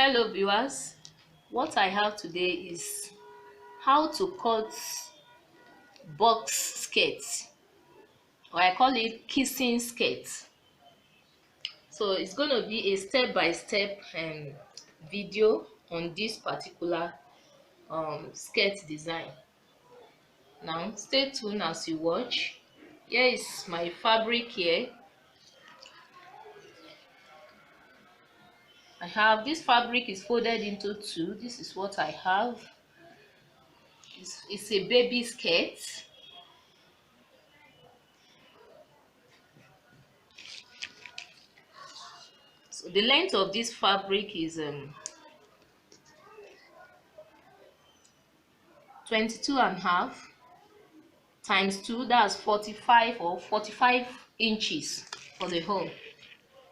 Hello viewers, what I have today is how to cut box skirts, or I call it kissing skirt. So it's going to be a step-by-step video on this particular skirt design. Now stay tuned as you watch. Here is my fabric here. I have this fabric is folded into two. This is what I have. It's a baby skirt. So the length of this fabric is 22.5 times 2, that's 45 or 45 inches for the whole.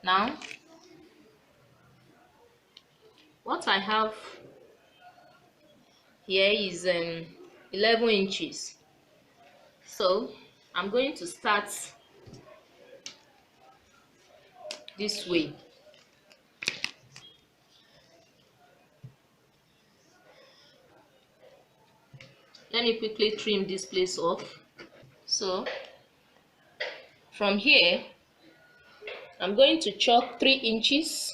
Now what I have here is 11 inches. So I'm going to start this way. Let me quickly trim this place off. So from here I'm going to chalk 3 inches,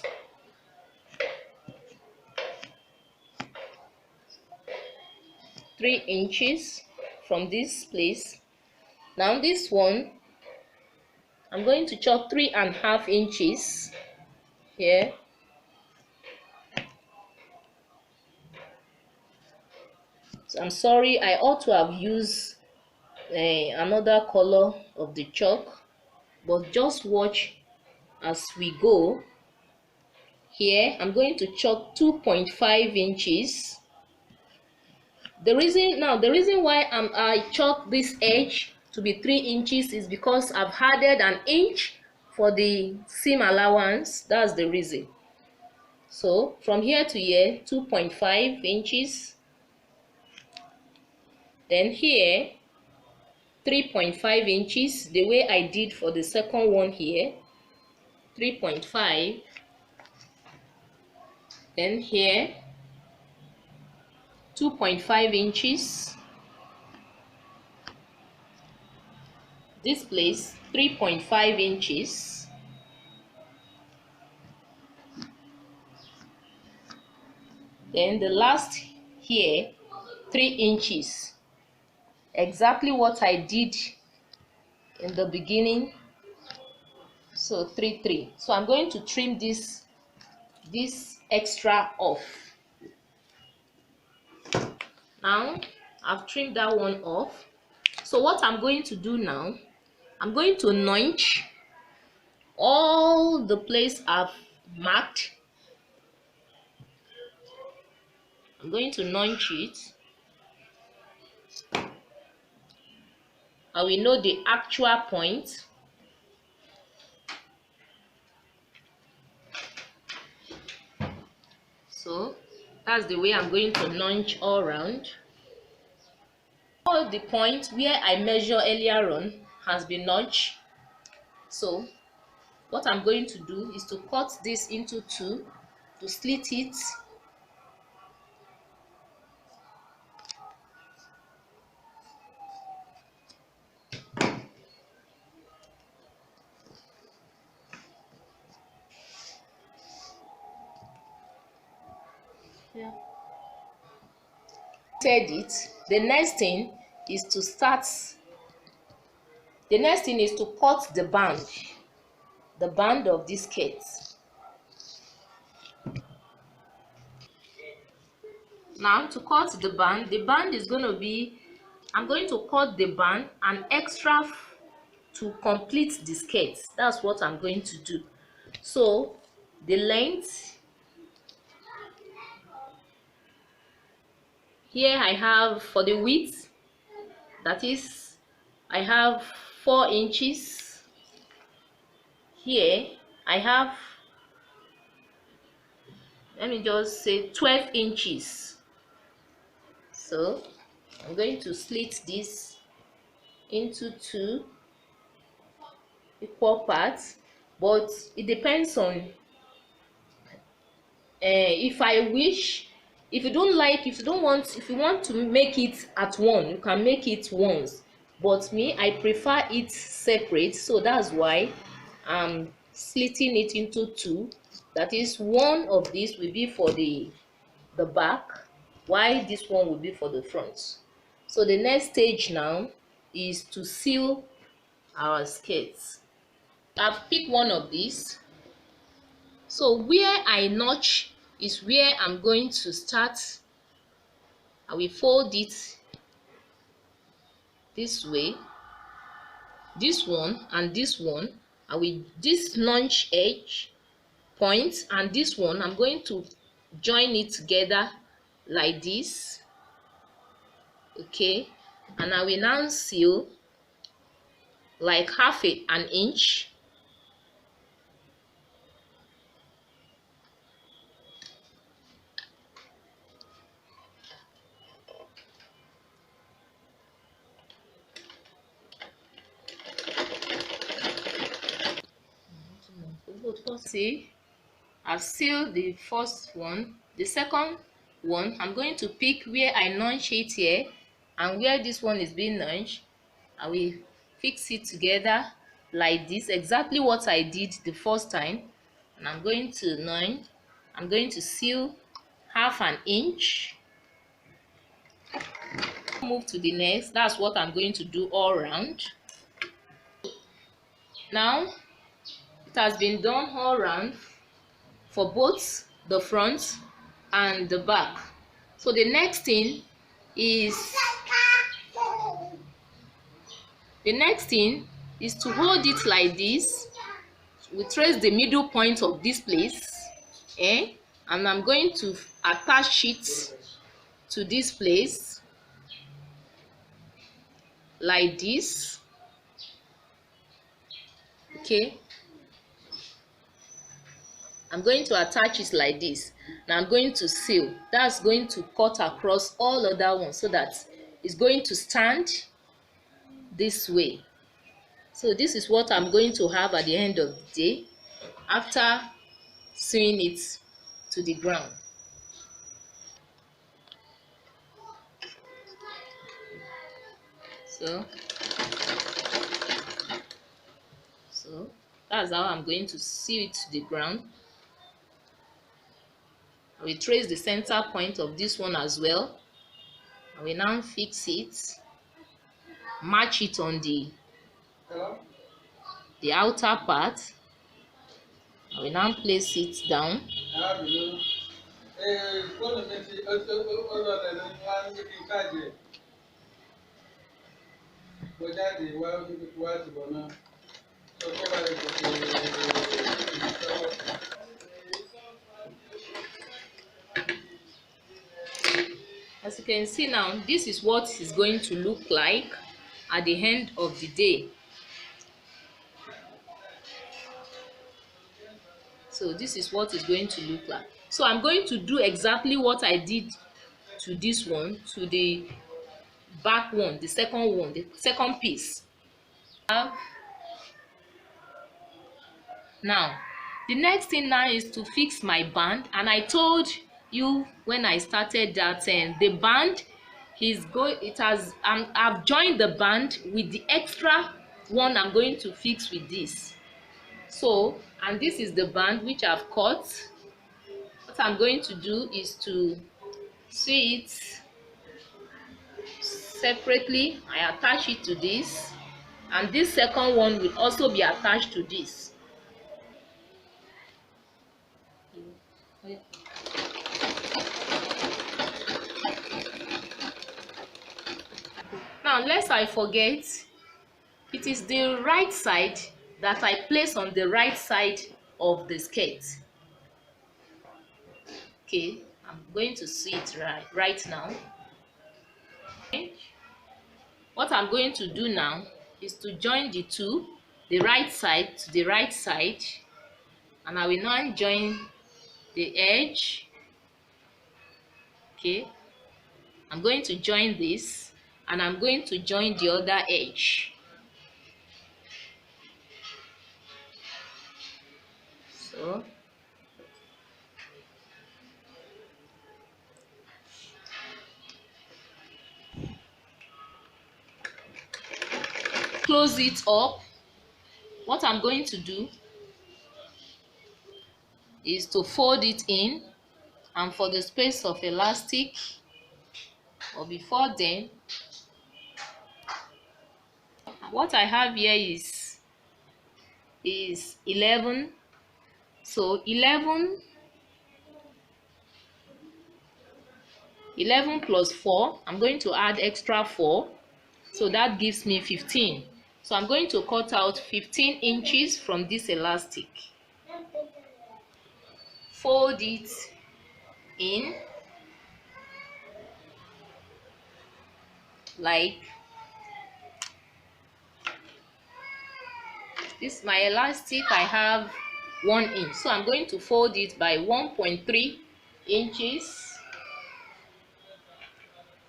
from this place. Now this one I'm going to chalk 3.5 inches here. So I'm sorry, I ought to have used another color of the chalk, but just watch as we go. Here I'm going to chalk 2.5 inches. The reason why I chalk this edge to be 3 inches is because I've added an inch for the seam allowance. That's the reason. So from here to here, 2.5 inches. Then here 3.5 inches, the way I did for the second one here. 3.5. Then here 2.5 inches. This place 3.5 inches. Then the last here 3 inches. Exactly what I did in the beginning. So 3. So I'm going to trim this extra off. Now I've trimmed that one off. So what I'm going to do now, I'm going to notch all the place I've marked. I'm going to notch it. I will know the actual point. So that's the way I'm going to notch all around. All the point where I measure earlier on has been notched. So what I'm going to do is to cut this into two, to slit it. Yeah. The next thing is to cut the band of this skirt. Now to cut the band is going to be, I'm going to cut the band an extra to complete the skirt. That's what I'm going to do. So the length here I have, for the width, that is, I have 4 inches. Here I have, let me just say 12 inches. So I'm going to slit this into two equal parts, but it depends on if I wish, if you don't like, if you want to make it at one, you can make it once, but me, I prefer it separate, so that's why I'm slitting it into two. That is, one of these will be for the back, while this one will be for the front. So the next stage now is to seal our skirts. I've picked one of these. So where I notch is where I'm going to start. I will fold it this way, this one and this one. I will this notch edge point and this one, I'm going to join it together like this. Okay, and I will now seal like an inch. See, I've sealed the first one. The second one, I'm going to pick where I notch it here, and where this one is being notched, I will fix it together like this, exactly what I did the first time. And I'm going to notch, I'm going to seal an inch. Move to the next. That's what I'm going to do all around. Now it has been done all around for both the front and the back. So the next thing is to hold it like this. We trace the middle point of this place, and I'm going to attach it to this place like this. Okay, I'm going to attach it like this. Now I'm going to seal. That's going to cut across all other ones so that it's going to stand this way. So this is what I'm going to have at the end of the day after sewing it to the ground. So that's how I'm going to sew it to the ground. I will trace the center point of this one as well. I will now fix it, match it on the outer part. I will now place it down. As you can see now, this is what it's going to look like at the end of the day. So this is what it's going to look like. So I'm going to do exactly what I did to this one, to the back one, the second piece. Now the next thing now is to fix my band, and I told you when I started that the band is I've joined the band with the extra one I'm going to fix with this. So, and this is the band which I've cut. What I'm going to do is to sew it separately. I attach it to this, and this second one will also be attached to this. Now lest I forget, it is the right side that I place on the right side of the skirt. Okay, I'm going to sew it right now. Okay. What I'm going to do now is to join the two, the right side to the right side, and I will now join the edge. Okay, I'm going to join this, and I'm going to join the other edge. So close it up, what I'm going to do is to fold it in, and for the space of elastic, or before then, what I have here is 11. So 11 plus 4, I'm going to add extra 4, so that gives me 15. So I'm going to cut out 15 inches from this elastic, fold it in like this. My elastic, I have 1 inch, so I'm going to fold it by 1.3 inches.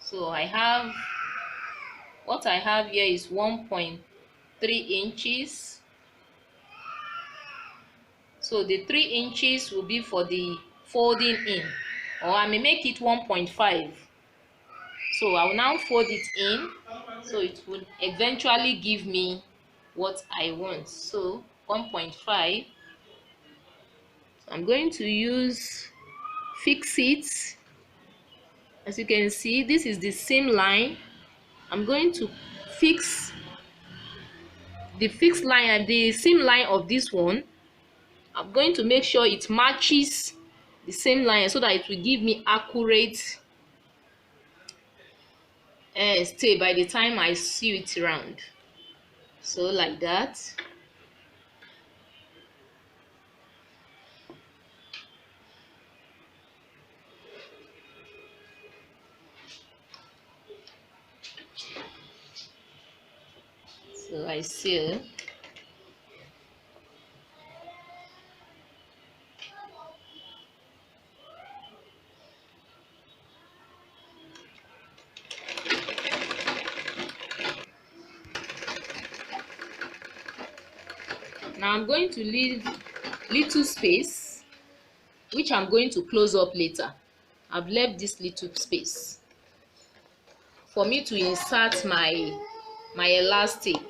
So I have, what I have here is 1.3 inches. So the 3 inches will be for the folding in, or I may make it 1.5. So I will now fold it in, so it will eventually give me what I want. So 1.5. I'm going to use fix it. As you can see, this is the seam line. I'm going to fix the fixed line and the seam line of this one. I'm going to make sure it matches the same line so that it will give me accurate stay by the time I sew it around. So like that. So I sew. Now I'm going to leave little space, which I'm going to close up later. I've left this little space for me to insert my elastic.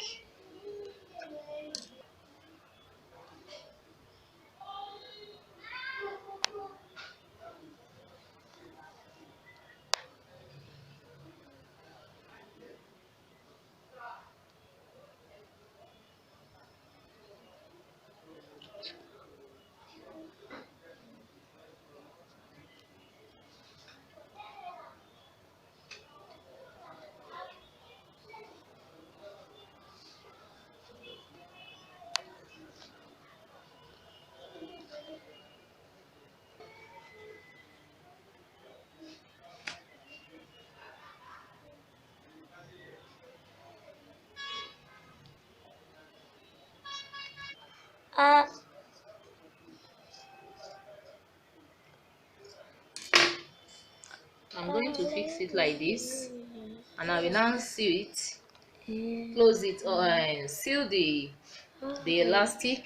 I'm going to fix it like this, and I will now sew it, close it, and seal the elastic.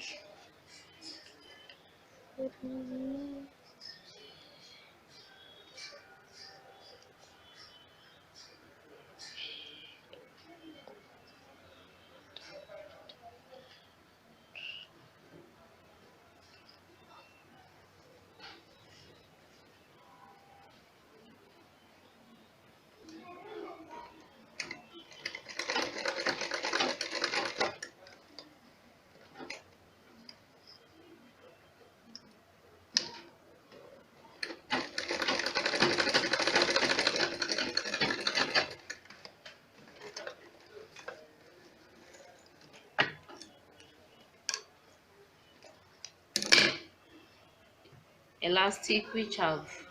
Elastic, which I've,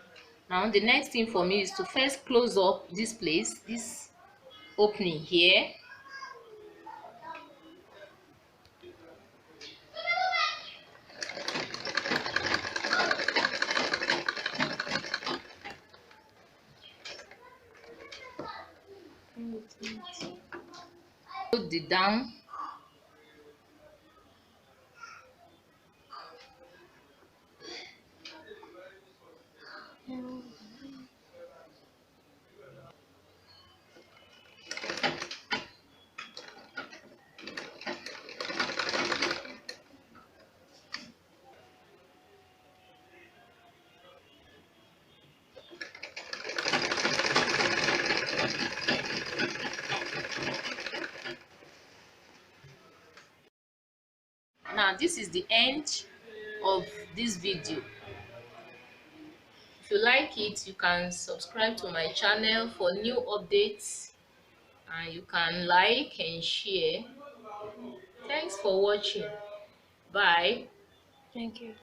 now the next thing for me is to first close up this place, this opening here. Put it down. this is the end of this video. If you like it, you can subscribe to my channel for new updates, and you can like and share. Thanks for watching. Bye. Thank you.